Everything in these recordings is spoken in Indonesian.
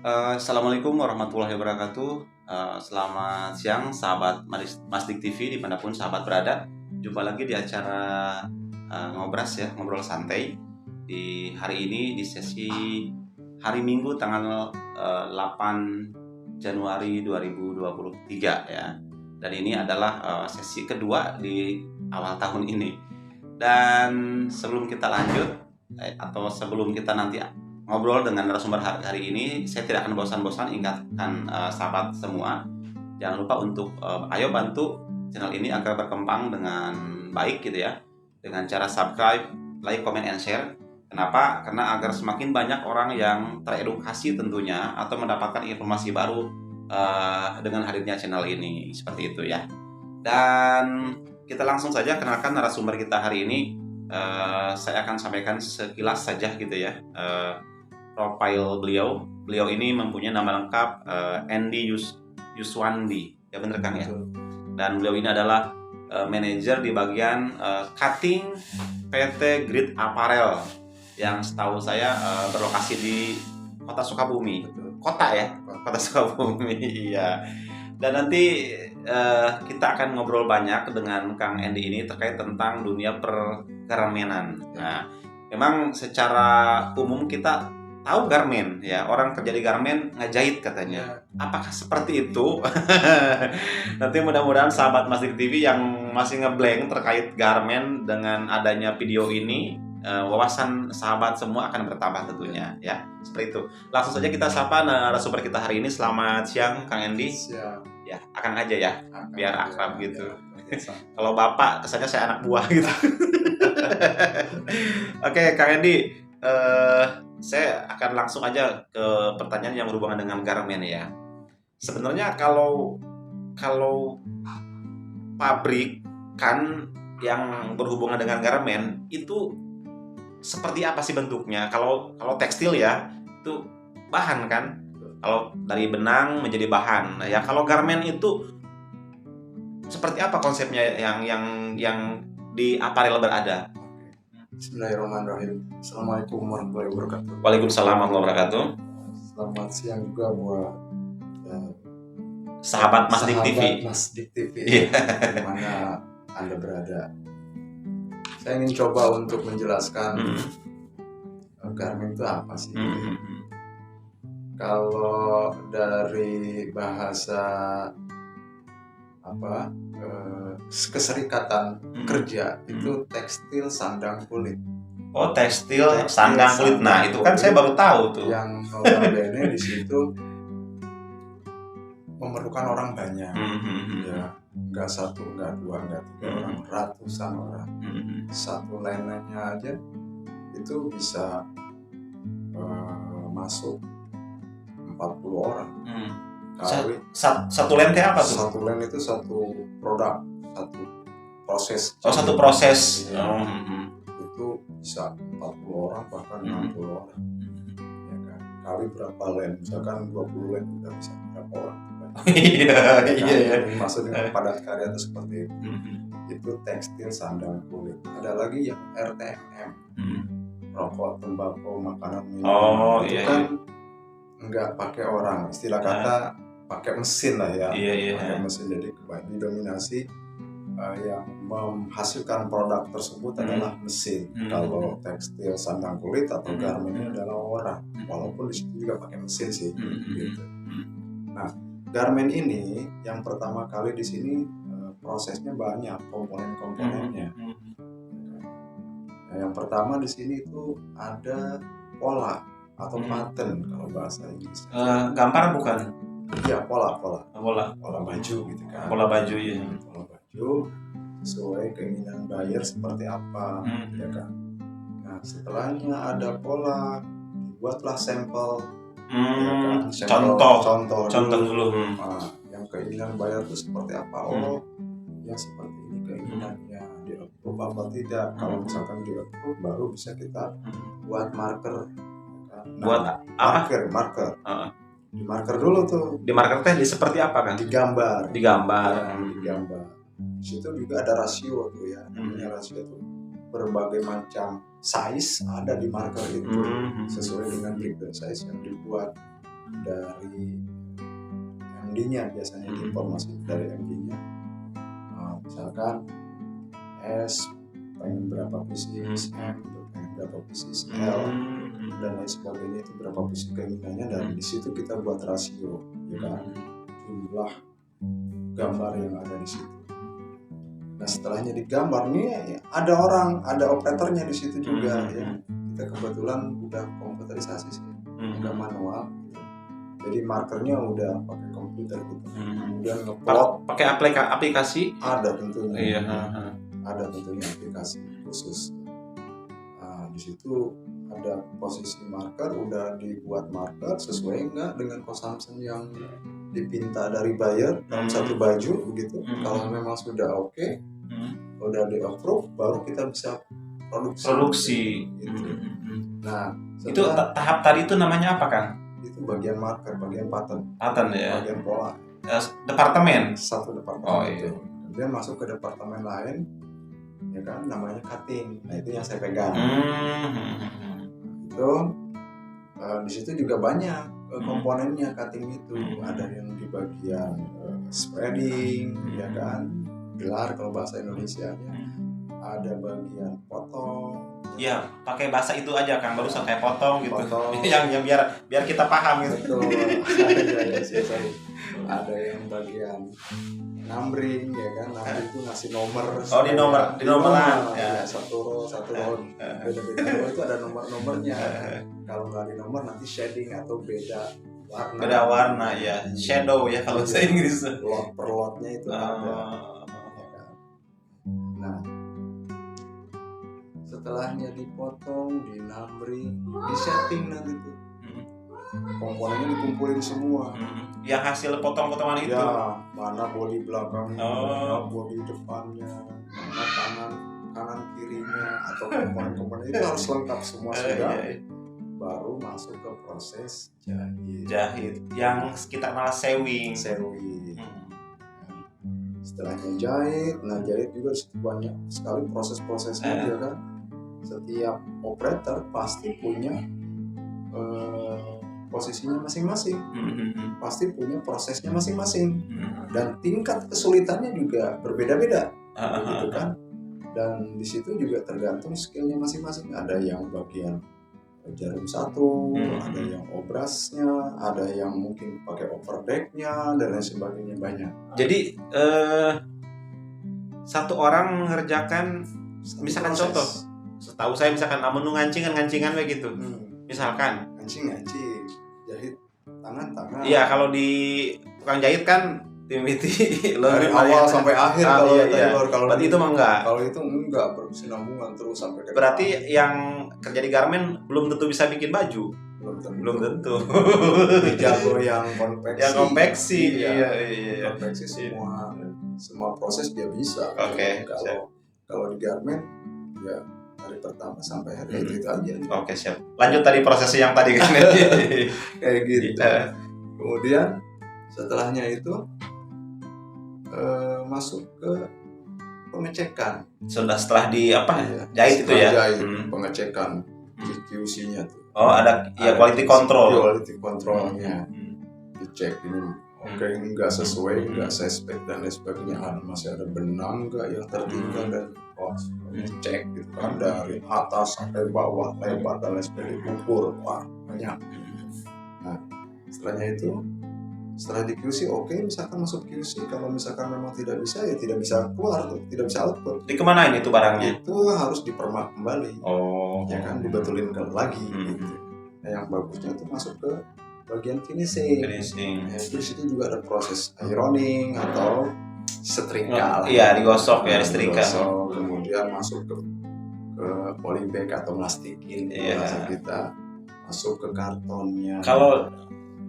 Assalamualaikum warahmatullahi wabarakatuh. Selamat siang sahabat Masdik TV dimanapun sahabat berada. Jumpa lagi di acara Ngobras ya, ngobrol santai. Di hari ini di sesi hari Minggu tanggal 8 Januari 2023 ya. Dan ini adalah sesi kedua di awal tahun ini. Dan sebelum kita lanjut atau sebelum kita nanti ngobrol dengan narasumber hari ini, saya tidak akan bosan-bosan ingatkan sahabat semua, jangan lupa untuk ayo bantu channel ini agar berkembang dengan baik gitu ya, dengan cara subscribe, like, comment, and share. Kenapa? Karena agar semakin banyak orang yang teredukasi tentunya atau mendapatkan informasi baru dengan hadirnya channel ini, seperti itu ya. Dan kita langsung saja kenalkan narasumber kita hari ini. Saya akan sampaikan sekilas saja gitu ya. Profil beliau ini mempunyai nama lengkap Andy Yuswandi, ya bener kan ya. Dan beliau ini adalah manajer di bagian cutting PT Grid Apparel yang setahu saya berlokasi di Kota Sukabumi. Kota ya, Kota Sukabumi. Iya. Dan nanti kita akan ngobrol banyak dengan Kang Andy ini terkait tentang dunia pergarmenan. Nah, memang secara umum kita tahu garmen ya, orang kerja di garmen ngejahit katanya. Apakah seperti itu? Nanti mudah-mudahan sahabat Masdik TV yang masih ngeblank terkait garmen dengan adanya video ini, wawasan sahabat semua akan bertambah tentunya ya. Seperti itu. Langsung saja kita sapa narasumber kita hari ini. Selamat siang Kang Andy. Siap. Ya, akan aja ya, biar akrab gitu. Kalau bapak kesannya saya anak buah gitu. Oke, Kang Andy, saya akan langsung aja ke pertanyaan yang berhubungan dengan garmen ya. Sebenarnya kalau pabrik kan yang berhubungan dengan garmen itu seperti apa sih bentuknya? Kalau tekstil ya itu bahan kan. Kalau dari benang menjadi bahan. Nah, ya kalau garmen itu seperti apa konsepnya yang di Apparel berada? Bismillahirrahmanirrahim. Assalamualaikum warahmatullahi wabarakatuh. Waalaikumsalam warahmatullahi wabarakatuh. Selamat siang juga buat Sahabat Masdik TV. Masdik TV Iya. di mana Anda berada. Saya ingin coba untuk menjelaskan garmen itu apa sih. Kalau dari bahasa keserikatan kerja itu tekstil sandang kulit. Oh, tekstil sandang kulit. Nah, itu kan saya baru tahu tuh. Yang notabene di situ memerlukan orang banyak. Ya, nggak satu, nggak dua, nggak tiga orang, ratusan orang. Satu lainnya aja itu bisa masuk 40 orang. Satu len kayak apa tuh? Satu len itu satu produk, satu proses. Oh, satu proses. Ya, itu bisa 40 orang bahkan 60 orang. Ya kan? Kali berapa len? Misalkan 20 len udah bisa berapa orang? Iya. Maksudnya padat karya itu seperti itu. Itu tekstil sandang kulit. Ada lagi yang RTM. Rokok, tembakau, makanan, Oh, itu iya, kan nggak pakai orang, istilah kata pakai mesin lah ya. Iya. Pakai mesin, jadi kebanyakan dominasi yang menghasilkan produk tersebut adalah mesin. Kalau tekstil sandang kulit atau garmen ini adalah orang, walaupun di situ juga pakai mesin sih. Gitu. Nah, garmen ini yang pertama kali di sini prosesnya banyak, komponen-komponennya. Nah, yang pertama di sini itu ada pola atau pattern kalau bahasa Inggris. Gambar bukan? Iya, pola baju gitu kan. Pola baju ya. Pola baju sesuai keinginan buyer seperti apa, ya kan. Nah, setelahnya ada pola, dibuatlah sampel. Ya kan? Contoh dulu. Nah, yang keinginan buyer itu seperti apa? Oh, yang seperti ini keinginannya, di-approve apa tidak. Kalau misalkan di-approve baru bisa kita buat marker. Nah, buat apa? Marker. Di marker dulu tuh. Di marker teh seperti apa kan? Digambar. Digambar. Di situ juga ada rasio tuh ya. Namanya rasio tuh berbagai macam size ada di marker itu sesuai dengan grid size yang dibuat. dari MD-nya, biasanya diimpor masih dari MD-nya. Misalkan S pengen berapa pieces, M pengen berapa pieces, L dan lain sebagainya, itu berapa pieces keinginannya, dan di situ kita buat rasio, ya kan, jumlah gambar yang ada di situ. Nah setelahnya digambar nih ada operatornya di situ juga ya. Kita kebetulan udah komputerisasi sih, nggak manual gitu. Jadi markernya udah pakai komputer gitu. Kemudian ngeplot pakai aplikasi ada tentunya. Iya. Ada tentunya aplikasi khusus. Nah, di situ ada posisi marker, udah dibuat marker sesuai enggak dengan consumption yang dipinta dari buyer dalam satu baju begitu. Kalau memang sudah oke, udah di approve, baru kita bisa produksi gitu. Nah itu tahap tadi itu namanya apa, Kang? Itu bagian marker, bagian pattern ya, bagian pola, departemen. satu departemen. Oh iya. Kemudian masuk ke departemen lain, ya kan, namanya cutting. Nah itu yang saya pegang. Itu di situ juga banyak komponennya cutting itu. Ada yang di bagian spreading, ya kan, gelar kalau bahasa Indonesianya. Ada bagian potong. Ya, pakai bahasa itu aja, Kang, barusan kayak potong gitu. yang biar kita paham gitu. Betul. Ada yang bagian numbering, ya kan, numbering itu ngasih nomor. Oh, di nomoran ya. Satu row beda-beda itu ada nomornya. Kalau nggak di nomor nanti shading atau beda warna ya, shadow ya kalau bahasa Inggris. Lot per lotnya itu ada. Nah setelahnya dipotong, di numbering, di setting nanti tuh komponennya dikumpulin semua. Yang hasil potong-potongan itu ya, mana bodi belakangnya, mana bodi depannya, mana kanan kirinya, atau komponen-komponen itu harus lengkap semua sudah. Baru masuk ke proses jahit yang kita kenal sewing. Setelahnya jahit, nah jahit juga banyak sekali proses-prosesnya ya kan. Setiap operator pasti punya posisinya masing-masing, pasti punya prosesnya masing-masing, dan tingkat kesulitannya juga berbeda-beda, gitu kan. Dan di situ juga tergantung skillnya masing-masing. Ada yang bagian jarum satu, ada yang obrasnya, ada yang mungkin pakai overdecknya dan lain sebagainya, banyak. Jadi satu orang mengerjakan, misalkan proses. Contoh, setahu saya misalkan menu ngancingan begitu. Misalkan ngancing, jahit tangan. Iya, kalau di tukang jahit kan dari awal sampai akhir. Kalau berarti itu mah enggak. Kalau itu enggak berkesinambungan terus sampai ke berarti depan. Yang kerja di garmen belum tentu bisa bikin baju. Belum tentu. Jago yang konveksi. Iya. Konveksi semua proses dia bisa. Oke. Kalau di garmen ya dari pertama sampai akhir itu aja. Oke, siap. Lanjut tadi proses yang tadi kan. Kayak gitu. Kemudian setelahnya itu masuk ke pengecekan. Sudah setelah di jahit itu ya? Jahit, pengecekan QC-nya tuh. Oh, ada ya quality control. Quality controlnya. Dicek ini oke, nggak sesuai, nggak sesuai dan lain sebagainya. Masih ada benang nggak yang tertinggal, dan cek gitu kan, dari atas sampai bawah, lebar dan lain sebagainya, ukur, banyak. Nah setelahnya itu, setelah di QC misalkan masuk QC. Kalau misalkan memang tidak bisa, ya tidak bisa keluar tuh, tidak bisa output. Di kemana ini tuh barangnya? Itu harus dipermak kembali. Ya kan, dibetulin lagi gitu. Nah yang bagusnya itu masuk ke bagian finishing. Ya, itu di situ juga ada proses ironing atau setrika. Iya, digosok ya, setrika. Kemudian masuk ke polybag atau plastikin, bahasa kita, masuk ke kartonnya. Kalau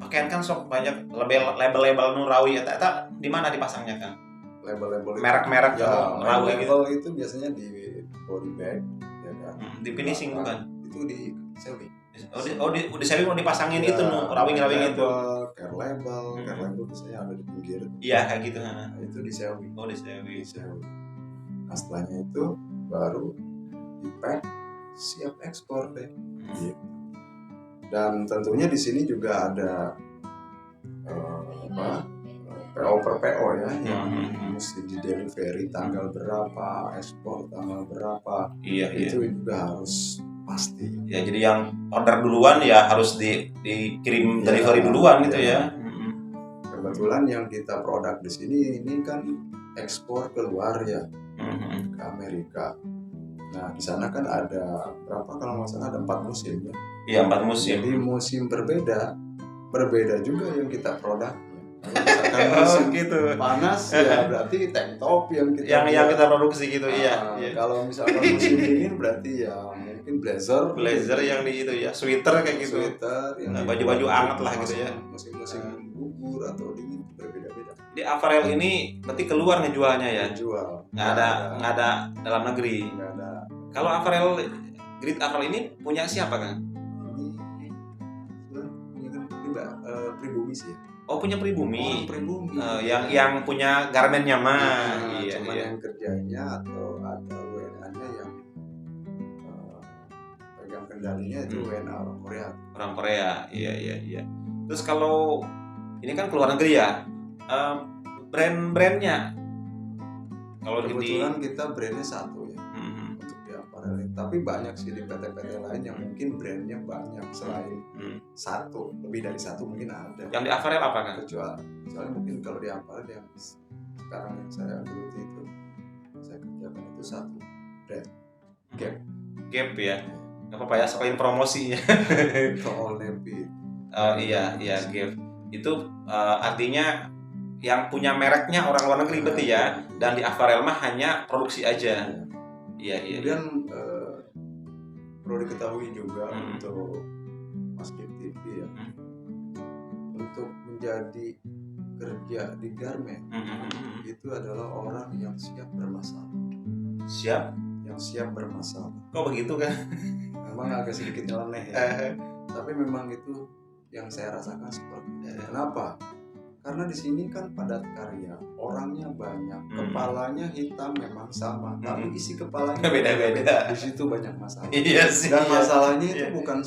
pakaian kan sok banyak label-label Nurawi eta di mana dipasangnya, Kang? Label-label merek-merek ya, Nurawi label itu biasanya di body bag, ya kan. Di finishing bukan? Itu di sewing. Di sewing mau dipasangin ya, itu rawing itu. Care label biasanya ada di pinggir. Iya, kayak gitu. Nah, itu di sewing. Di sewing. Nah, setelahnya itu baru di pack, siap ekspor deh. Gitu. Dan tentunya di sini juga ada PO per PO ya, yang mesti di delivery tanggal berapa, ekspor tanggal berapa, itu juga harus pasti. Ya, jadi yang order duluan ya harus dikirim delivery duluan gitu ya. Kebetulan yang kita produk di sini ini kan ekspor keluar ya, ke Amerika. Nah di sana kan ada berapa, kalau nggak salah ada 4 musim ya. Iya, 4 musim. Jadi musim berbeda juga yang kita produk. Misalkan musim gitu. panas ya berarti tank top yang kita produksi gitu. Iya. Kalau misalkan musim dingin berarti ya mungkin blazer yang di itu ya, sweater kayak gitu. Baju-baju hangat lah gitu ya. Musim-musim gugur atau dingin berbeda-beda. Di Apparel ini berarti keluar ngejualnya ya? Jual. Nggak ada dalam negeri. Nggak ada. Kalau Grid Apparel ini punya siapa, Kang? Ini punya Pribumi sih. Oh, punya Pribumi. Pribumi. Yang punya garmennya mah. Iya. Cuman yang kerjanya atau ada WNA-nya yang pegang kendalinya itu WNA orang Korea. Orang Korea. Iya. Terus kalau ini kan keluar negeri ya, brand-brandnya. Kalau kebetulan kita brandnya satu ya, untuk di Apparel. Tapi banyak sih di PT-PT lain yang mungkin brandnya banyak selain satu, lebih dari satu mungkin ada. Yang di Apparel apa kan? Kecuali mungkin kalau di Apparel yang sekarang yang saya geluti itu, saya kerjakan itu satu brand, Gap ya. Nggak apa-apa ya, sukain promosi ya. All Navy. Oh iya Gap. Itu artinya yang punya mereknya orang luar negeri berarti ya. Dan di Apparel mah hanya produksi aja. Iya. Kemudian perlu diketahui juga untuk Masjid TV ya, untuk menjadi kerja di garment itu adalah orang yang siap bermasalah. Yang siap bermasalah. Kok begitu kan? Memang agak sedikit nyeleneh ya. Tapi memang itu yang saya rasakan seperti itu. Kenapa? Karena di sini kan padat karya, orangnya banyak, kepalanya hitam memang sama, tapi isi kepalanya beda-beda. Di situ banyak masalah. Iya sih. Dan masalahnya itu bukan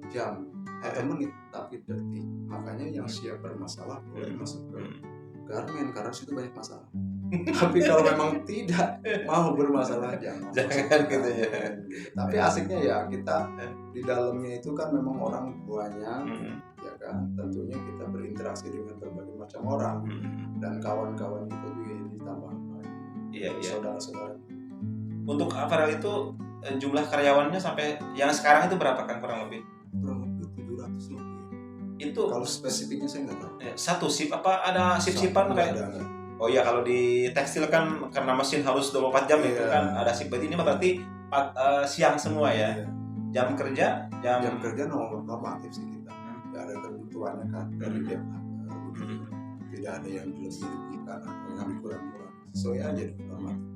jam atau menit, tapi detik. Makanya yang siap bermasalah boleh masuk ke garment karena di situ banyak masalah. Tapi kalau memang tidak mau bermasalah jangan gitu ya. Tapi asiknya ya kita di dalamnya itu kan memang orang banyak. Ya kan, tentunya kita berinteraksi dengan berbagai macam orang dan kawan-kawan kita juga yang ditambah saudara-saudara. Untuk Apparel itu jumlah karyawannya sampai yang sekarang itu berapa kan kurang lebih? Kurang lebih 700 lebih. Itu kalau spesifiknya saya nggak tahu. Satu shift apa ada shift-shiftan kayak? Ada. Oh iya, kalau di tekstil kan karena mesin harus 24 jam itu kan ada shift. Berarti ini berarti siang semua ya. Jam kerja normatif sih kita. Tidak ada kebutuhannya kan dari DPR, tidak ada yang dilebih-lebihkan atau yang kurang-kurang, sesuai aja dengan normatif.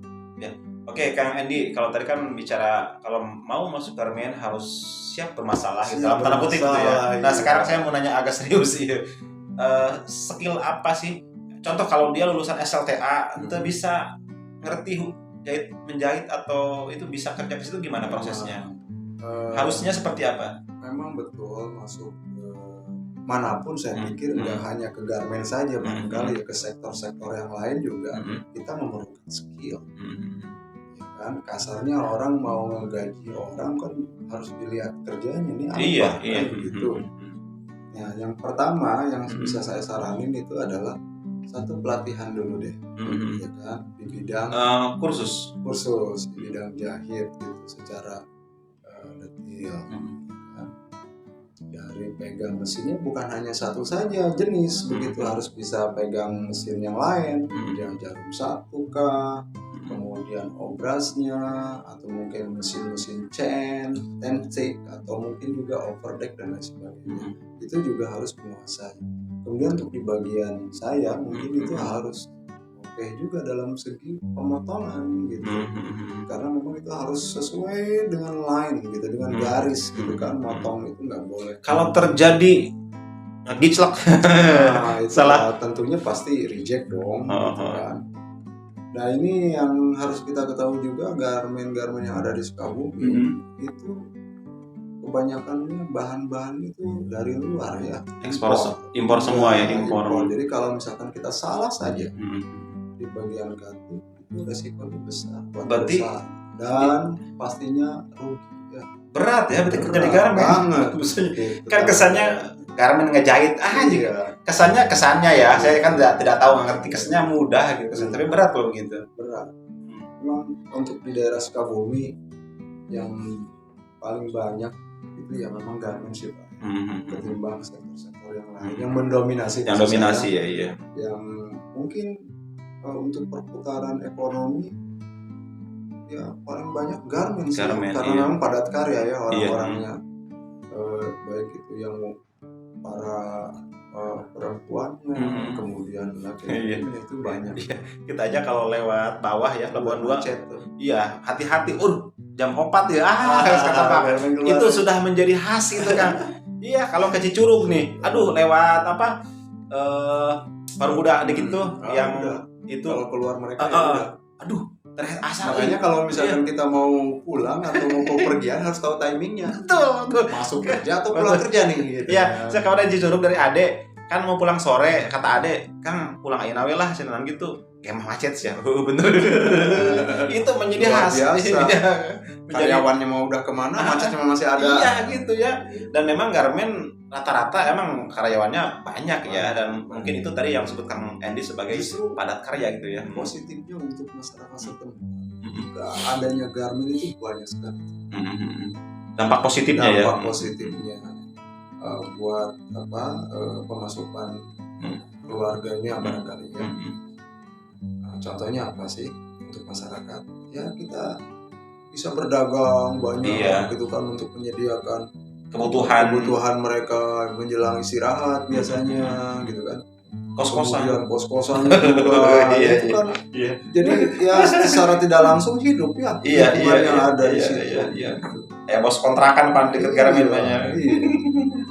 Ya. Oke, Kang Andy, kalau tadi kan bicara kalau mau masuk garment harus siap bermasalah gitu, dalam tanda kutip gitu ya. Nah, sekarang saya mau nanya agak serius sih. Skill apa sih? Contoh kalau dia lulusan SLTA, itu bisa ngerti menjahit atau itu bisa kerja di situ, gimana prosesnya? Harusnya seperti apa? Memang betul masuk manapun saya pikir nggak hanya ke garment saja, barangkali ya ke sektor-sektor yang lain juga kita memerlukan skill. Ya kan, kasarnya orang mau ngegaji orang kan harus dilihat kerjanya ini apa, kan begitu. Nah, yang pertama yang bisa saya saranin itu adalah satu pelatihan dulu deh, ya kan, di bidang kursus di bidang jahit gitu secara detail. Dari pegang mesinnya bukan hanya satu saja jenis, begitu harus bisa pegang mesin yang lain, yang jarum satu kah, kemudian obrasnya, atau mungkin mesin-mesin chain, stick, atau mungkin juga overdeck dan lain sebagainya. Itu juga harus menguasai. Kemudian untuk di bagian saya mungkin itu harus juga dalam segi pemotongan gitu, karena memang itu harus sesuai dengan line gitu, dengan garis gitu kan, motong itu nggak boleh. Kalau terjadi giclok, salah, tentunya pasti reject dong, gitu kan. Nah ini yang harus kita ketahui juga, garmen-garmen yang ada di Sukabumi itu kebanyakannya bahan-bahan itu dari luar ya, impor semua ya, impor. Jadi kalau misalkan kita salah saja di bagian cutting itu resikonya besar buat Berarti dan pastinya rugi ya. Berat ya, berarti kerja di Garmin banget. Kan kesannya Garmin ngejahit aja. Kesannya ya, saya kan tidak tahu, ngerti kesannya mudah gitu, tapi berat kalau begitu. Berat. Memang untuk di daerah Sukabumi yang paling banyak itu ya memang Garmin sih Pak. Ketimbang sektor-sektor yang lain yang mendominasi. Yang dominasi ya, iya. Yang mungkin untuk perputaran ekonomi ya paling banyak Garmin sih, karena memang padat karya ya orang-orangnya. Baik itu yang para perempuannya, kemudian laki-laki itu banyak. Kita aja kalau lewat bawah ya, Pelabuhan 2, iya hati-hati, jam 4 ya, itu sudah menjadi khas itu kan. Iya, kalau ke Cicurug nih, lewat apa, Parung Kuda dikit tuh, yang itu kalau keluar mereka makanya kalau misalkan kita mau pulang atau mau pergian harus tahu timingnya. Betul. Masuk kerja atau pulang kerja nih gitu. Iya, saya kemarin Cicurug dari Ade, kan mau pulang sore, kata Ade, kan pulang ayeuna we lah senan gitu. Kayak macet sih ya. Bener. Itu menjadi khas. Karyawannya mau udah kemana, macetnya masih ada. Iya gitu ya. Dan memang Garmin rata-rata emang karyawannya banyak ya, dan mungkin itu tadi yang sebut Kang Andy sebagai padat karya gitu ya. Positifnya untuk masyarakat setempat, adanya Garmin itu banyak sekali. Dampak positifnya ya. Dampak positifnya buat pemasukan keluarganya barangkali ya. Contohnya apa sih untuk masyarakat? Ya kita bisa berdagang banyak gitu kan, untuk menyediakan kebutuhan mereka menjelang istirahat biasanya gitu kan. Kos-kosan juga itu kan. Jadi ya secara tidak langsung hidup ya. Yang ada di situ. Bos kontrakan pan dekat Garmin banyak.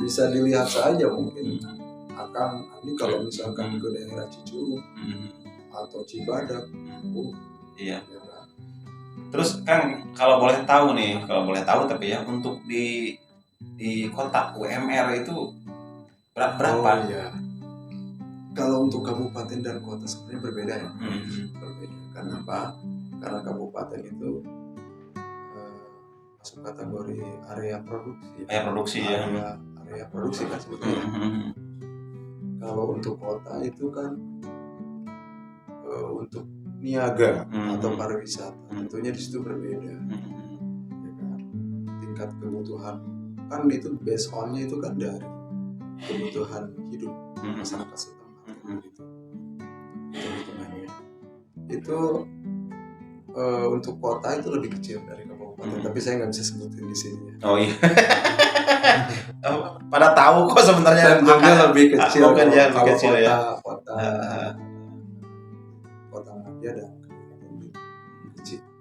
Bisa dilihat saja mungkin. Ini kalau misalkan ke daerah Cicurug atau Cibadak. Iya. Terus kan kalau boleh tahu tapi ya, untuk di kota UMR itu berapa? Iya. Kalau untuk kabupaten dan kota sebenarnya berbeda ya. Berbeda. Karena apa? Karena kabupaten itu masuk kategori area produksi. Area produksi kan sebetulnya. Kalau untuk kota itu kan untuk niaga atau pariwisata, tentunya di situ berbeda. Ya kan? Tingkat kebutuhan kan itu based on-nya itu kan dari kebutuhan hidup masyarakat setempat gitu. Itu untuk kota itu lebih kecil dari kabupaten, tapi saya nggak bisa sebutin di sini. Oh iya. Pada tahu kok sebenarnya lebih kecil. Lebih kecil ya. Kota Madia dan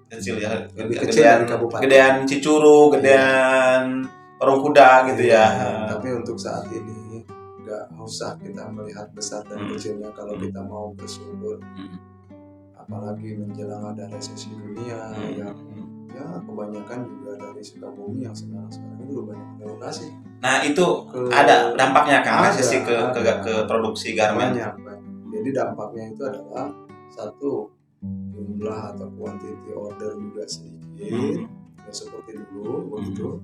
kecil ya. Lebih kecil dari kabupaten. Gedean Cicurug, gedean Parung Kuda gitu ya. Tapi untuk saat ini nggak usah kita melihat besar dan kecilnya kalau kita mau bersyukur. Apalagi menjelang ada resesi dunia yang ya kebanyakan juga dari Sukabumi yang sekarang itu udah banyak relokasi. Nah itu ada dampaknya kan resesi ke produksi Garmin. Banyak. Jadi dampaknya itu adalah satu, jumlah atau quantity order juga sedikit, ya seperti dulu begitu.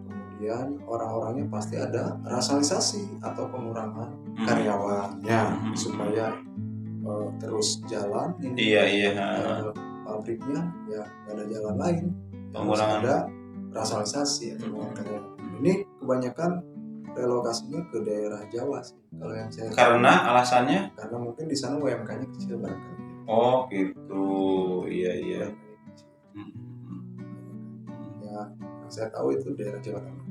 Kemudian orang-orangnya pasti ada rasionalisasi atau pengurangan karyawannya supaya terus jalan ini. Pabriknya ya nggak ada jalan lain. Pengurangan ada rasionalisasi atau pengurangan karyawan. Ini kebanyakan relokasinya ke daerah Jawa sih. Kalau yang saya karena alasannya? Karena mungkin di sana UMK-nya kecil barangkali. Oh gitu, iya. Ya, yang saya tahu itu daerah Jawa Tengah.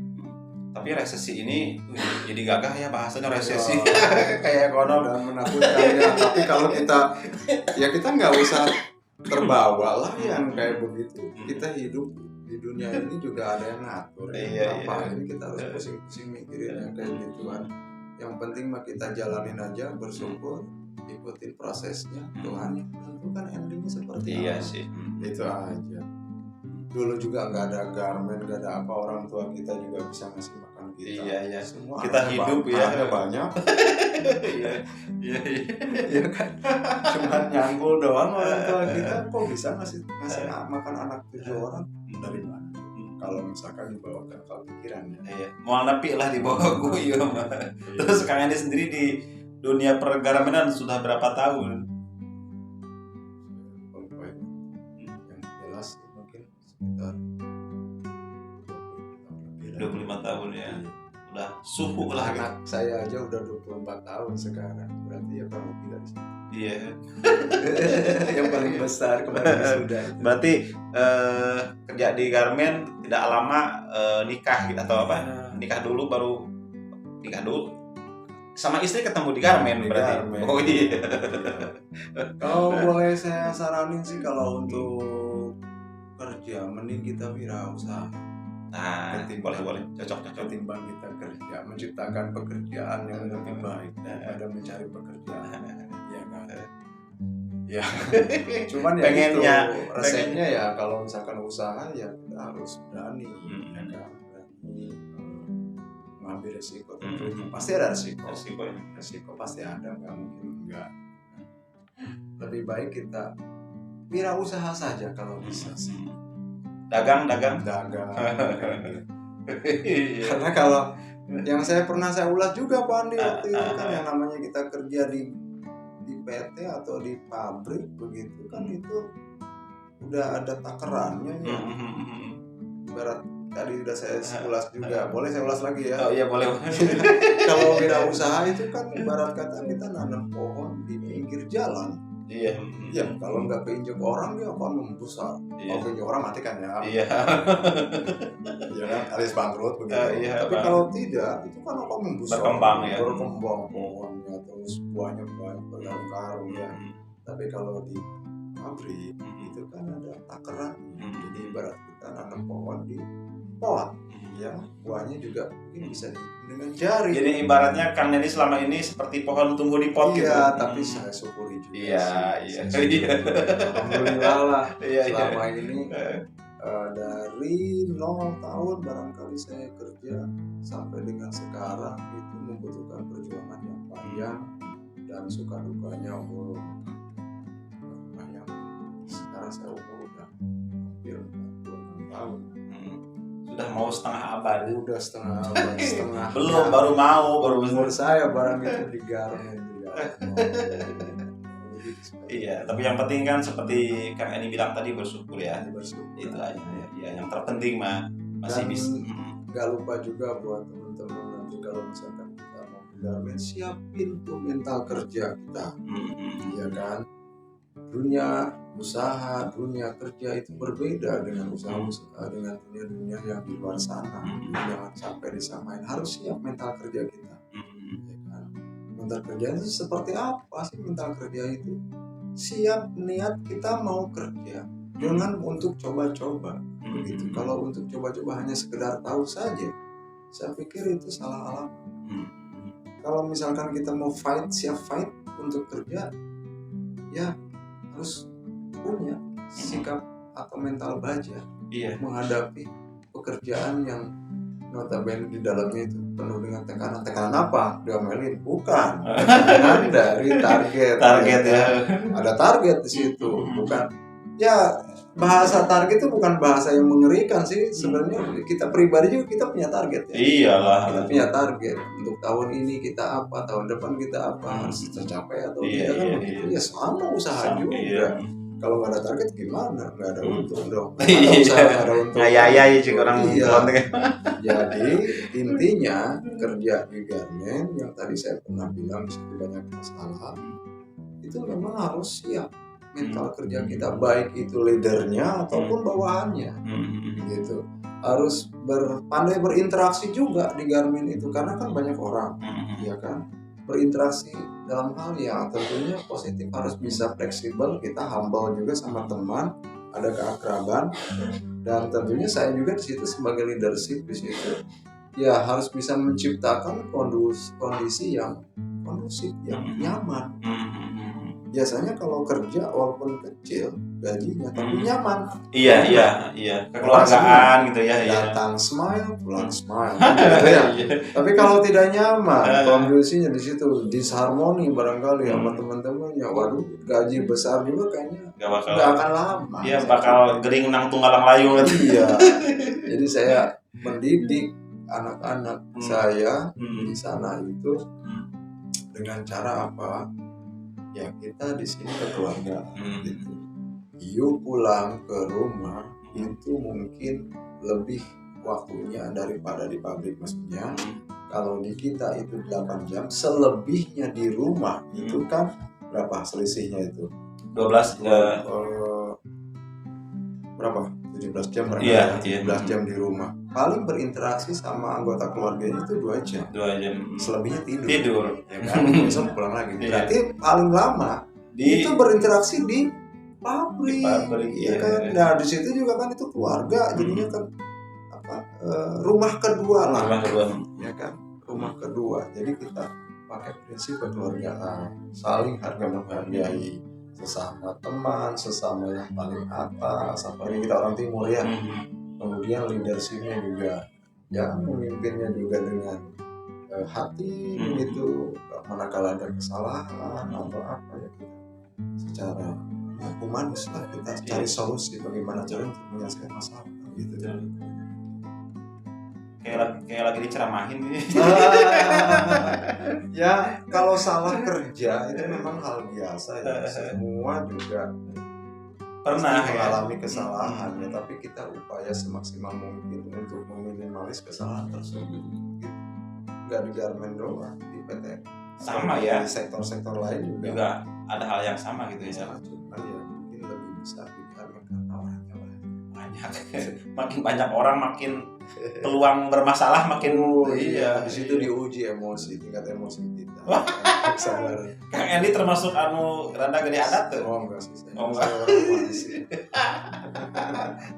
Tapi resesi ini jadi gagah ya bahasanya resesi. Kayak ekonom dan menakutkan ya. Tapi kalau kita nggak usah terbawa lah yang kayak begitu. Kita hidup di dunia ini juga ada yang ngatur. Ini kita harus pusing-pusing mikirin yang kayak gituan. Yang penting mah kita jalanin aja, bersyukur, ikutin prosesnya. Tuhan yang tentukan endingnya seperti apa. Sih. Itu aja. dulu juga nggak ada garmen, nggak ada apa, orang tua kita juga bisa ngasih makan kita. Iya. Semua Kita anaknya hidup ya. anaknya banyak. Iya. Ya kan, cuman nyanggul doang orang tua kita, kok bisa ngasih makan anak 7 orang dari mana? Kalau misalkan dibawa ke akal pikiran ya. Iya. Mau nepi lah di bawah gue mah. Terus Kang Edi sendiri di dunia pergarmenan sudah berapa tahun? Yang jelas mungkin sekitar 25 tahun ya. Udah suhu lah gitu. Anak saya aja udah 24 tahun sekarang, berarti ya kalau tidak Iya. yang paling besar kemarin sudah. Berarti kerja di garmen tidak lama nikah gitu atau apa? Nikah dulu sama istri ketemu di garmen berarti. Garmen. Oh iya. Kalau boleh saya saranin sih, kalau untuk kerja mending kita wirausaha. Nah, boleh cocok. Ketimbang kita kerja menciptakan pekerjaan yang lebih baik daripada mencari pekerjaan. Ya kan. Ya. Cuman ya Pengennya, itu resepnya ya kalau misalkan usaha ya kita harus berani, ya kan, berani mengambil resiko. Tentunya pasti ada resiko pasti ada, nggak mungkin enggak. Lebih baik kita wirausaha saja kalau bisa sih. Dagang. Karena kalau yang saya ulas juga Pak Andi waktu itu kan, yang namanya kita kerja di PT atau di pabrik begitu kan, itu udah ada takarannya ya. Ibarat tadi udah saya ulas juga, boleh saya ulas lagi ya? Oh iya boleh. Kalau wirausaha itu kan ibarat kata kita nanam pohon di pinggir jalan. Iya. Ya kalau nggak keinjek orang dia akan membesar. Kalau keinjek orang mati kan ya. Iya. Ya kan, alias bangkrut begitu. Iya, tapi kalau tidak, itu kan akan membesar. Berkembang pohonnya, terus buahnya banyak berkarung-karung ya. Tapi kalau di pabrik itu kan ada takaran. Jadi ibarat kita nanam pohon di pot, ya buahnya juga mungkin bisa dengan jari. Jadi ibaratnya Kang Neni selama ini seperti pohon tumbuh di pot gitu. Iya, tapi saya syukuri juga. Iya. Alhamdulillah lah. Iya. Selama ini dari 0 tahun barangkali saya kerja sampai dengan sekarang itu membutuhkan perjuangan yang panjang dan suka dukanya banyak. Sekarang saya umur udah hampir 46 tahun. Sudah mau setengah abad. Udah setengah abad. Belum, baru umur saya barang itu di garmen. Iya, tapi yang penting kan seperti Kang Eni bilang tadi, bersyukur ya. Itu aja ya. Yang terpenting mah masih bisa. Gak lupa juga buat teman-teman nanti kalau misalkan kita mau garmen, siapin tuh mental kerja kita. Iya kan? Dunia usaha, dunia kerja itu berbeda dengan usaha dengan dunia yang di luar sana. Jangan sampai disamain. Harus siap mental kerja kita. Ya kan? Mental kerja itu seperti apa sih mental kerja itu? Siap niat kita mau kerja, jangan untuk coba-coba begitu. Kalau untuk coba-coba hanya sekedar tahu saja, saya pikir itu salah alamat. Kalau misalkan kita mau siap fight untuk kerja, ya harus punya sikap atau mental baja menghadapi pekerjaan yang notabene di dalamnya itu penuh dengan tekanan apa? Diomelin? Bukan. Tekanan dari target ya. Ada target di situ, bukan. Ya bahasa target itu bukan bahasa yang mengerikan sih. Sebenarnya kita pribadi juga kita punya target ya. Iyalah. Kita punya target untuk tahun ini kita apa, tahun depan kita apa, harus tercapai atau tidak kan begitu. Ya sama usaha juga. Iya. Kalau nggak ada target gimana? Nggak ada untung dong. Ada usaha nggak ada untung. Iya juga orang. Jadi intinya kerja di garmen yang tadi saya pernah bilang mesti banyak masalah, itu memang harus siap mental kerja kita, baik itu leadernya ataupun bawahannya, gitu. Harus pandai berinteraksi juga di garmen itu karena kan banyak orang, ya kan. Berinteraksi dalam hal yang tentunya positif, harus bisa fleksibel, kita humble juga sama teman, ada keakraban, dan tentunya saya juga di situ sebagai leadership di situ, ya harus bisa menciptakan kondisi yang kondusif, yang nyaman. biasanya kalau kerja walaupun kecil gajinya tapi nyaman. Iya. Kekeluargaan gitu ya. Datang smile, pulang smile. Gitu ya. Tapi kalau tidak nyaman, kondisinya di situ disharmoni barangkali sama teman-temannya. Waduh, gaji besar juga kayaknya nggak akan lama. Iya, bakal gering nang tunggalang layung. Iya. Jadi saya mendidik anak-anak saya di sana itu dengan cara apa? Ya kita di sini kekeluargaan gitu. You pulang ke rumah itu mungkin lebih waktunya daripada di pabrik, maksudnya kalau di kita itu 8 jam, selebihnya di rumah itu kan berapa selisihnya itu? 12 berapa? 17 jam berapa? Iya, 17 jam di rumah. Paling berinteraksi sama anggota keluarganya itu 2 jam. 2 jam. Selebihnya tidur. Ya kan? Besok pulang lagi. Berarti paling lama itu berinteraksi di pabrik. Ya kan? Nah, di situ juga kan itu keluarga, jadinya kan rumah kedua lah. Ya kan? Rumah kedua. Jadi kita pakai prinsip kekeluargaan, saling harga menghargai sesama teman, sesama yang paling atas, apalagi kita orang timur ya. Kemudian leadershipnya juga, ya memimpinnya juga dengan hati begitu. Manakala ada kesalahan atau apa ya kita secara humanis lah kita cari solusi bagaimana cara untuk menyelesaikan masalah gitu. Kayak lagi diceramahin ini. Ya kalau salah kerja itu memang hal biasa ya. Semua juga pernah mengalami kesalahan ya, tapi kita upaya semaksimal mungkin untuk meminimalis kesalahan tersebut. Nggak di garmen doang, di PT sama ya, di sektor-sektor lain juga ada hal yang sama gitu ya. Cuma ya mungkin lebih bisa di garmen karena orangnya banyak. Makin banyak orang makin peluang bermasalah makin. Iya, di situ diuji emosi, tingkat emosi kita. Kang Endi termasuk rada gede adat tuh. Oh enggak sih.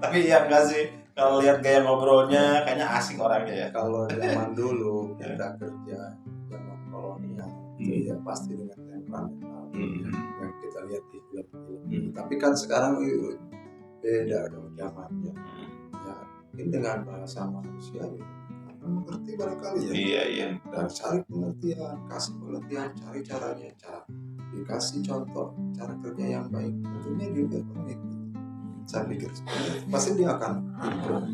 Tapi ya enggak sih. Kalau lihat gaya ngobrolnya kayaknya asik orangnya ya. Kalau zaman dulu kita kerja zaman kolonial itu ya pasti dengan temperamental yang kita lihat di film-film. Tapi kan sekarang beda dong zamannya. Ya mungkin dengan bahasa manusia gitu. Mengerti barangkali ya. Iya. Dan cari pengertian, kasih pengertian, cari caranya, dikasih contoh cara kerja yang baik, tentunya juga mengikuti. Saya pikir pasti dia akan improve.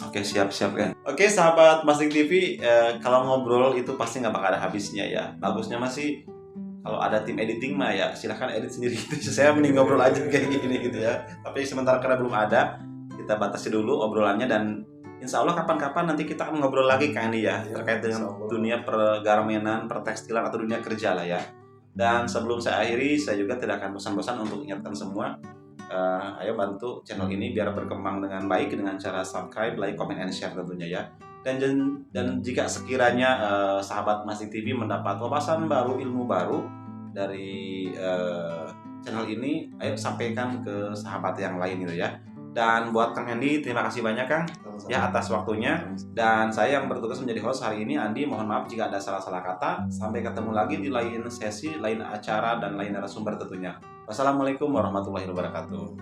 Oke, siap kan. Oke, sahabat Masdik TV, kalau ngobrol itu pasti nggak bakal ada habisnya ya. Bagusnya masih kalau ada tim editing mah ya silahkan edit sendiri gitu. Saya mending ngobrol aja kayak gini gitu ya. Tapi sementara karena belum ada, kita batasi dulu obrolannya dan insya Allah kapan-kapan nanti kita akan ngobrol lagi kan ya terkait dengan dunia pergarmenan, pertekstilan atau dunia kerja lah ya. Dan sebelum saya akhiri, saya juga tidak akan bosan-bosan untuk ingatkan semua, ayo bantu channel ini biar berkembang dengan baik dengan cara subscribe, like, comment, and share tentunya ya. Dan jika sekiranya sahabat Masdik TV mendapat wawasan baru, ilmu baru dari channel ini, ayo sampaikan ke sahabat yang lain gitu ya. Dan buat Kang Andi, terima kasih banyak Kang ya atas waktunya. Dan saya yang bertugas menjadi host hari ini, Andi, mohon maaf jika ada salah-salah kata. Sampai ketemu lagi di lain sesi, lain acara, dan lain narasumber tentunya. Wassalamualaikum warahmatullahi wabarakatuh.